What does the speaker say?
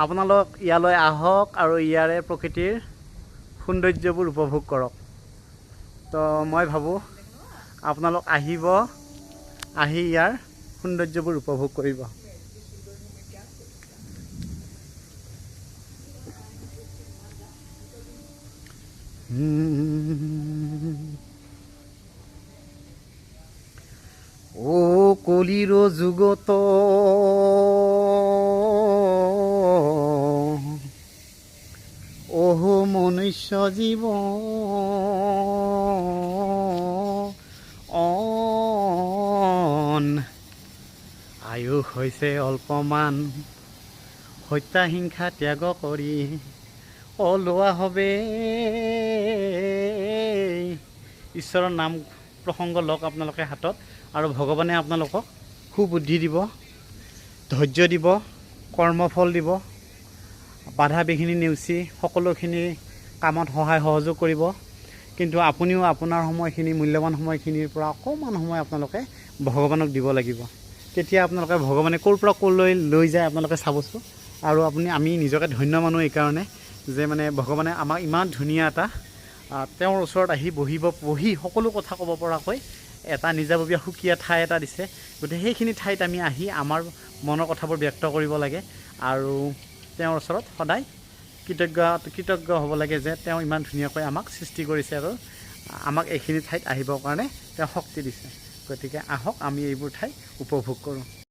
আপোনালোক ইয়ালৈ আহক আৰু ইয়াৰে প্ৰকৃতিৰ সৌন্দৰ্যবোৰ উপভোগ কৰক। তো মই ভাবোঁ আপোনালোক আহিব, আহি ইয়াৰ সৌন্দৰ্যবোৰ উপভোগ কৰিব। ও কলিৰ যুগত ওহ মনুষ্য জীৱ আয়ুস হৈছে অল্পমান, হত্যা হিংসা ত্যাগ কৰি ওলোৱা হবে। ঈশ্বৰৰ নাম প্ৰসংগ লওক আপোনালোকে হাতত, আৰু ভগৱানে আপোনালোকক সুবুদ্ধি দিব, ধৈৰ্য দিব, কৰ্মফল দিব, বাধা বিঘিনি নেওচি সকলোখিনি কামত সহায় সহযোগ কৰিব। কিন্তু আপুনিও আপোনাৰ সময়খিনি, মূল্যৱান সময়খিনিৰ পৰা অকণমান সময় আপোনালোকে ভগৱানক দিব লাগিব। তেতিয়া আপোনালোকে ভগৱানে ক'ৰ পৰা ক'লৈ লৈ যায় আপোনালোকে চাবচোন। আৰু আমি নিজকে ধন্য মানুহ এইকাৰণে যে মানে ভগৱানে আমাক ইমান ধুনীয়া এটা তেওঁৰ ওচৰত আহি বহি সকলো কথা ক'ব পৰাকৈ এটা নিজাববীয়া সুকীয়া ঠাই এটা দিছে। গতিকে সেইখিনি ঠাইত আমি আহি আমাৰ মনৰ কথাবোৰ ব্যক্ত কৰিব লাগে আৰু তেওঁৰ ওচৰত সদায় কৃতজ্ঞ হ'ব লাগে যে তেওঁ ইমান ধুনীয়াকৈ আমাক সৃষ্টি কৰিছে আৰু আমাক এইখিনি ঠাইত আহিবৰ কাৰণে তেওঁ শক্তি দিছে। গতিকে আহক আমি এইবোৰ ঠাই উপভোগ কৰোঁ।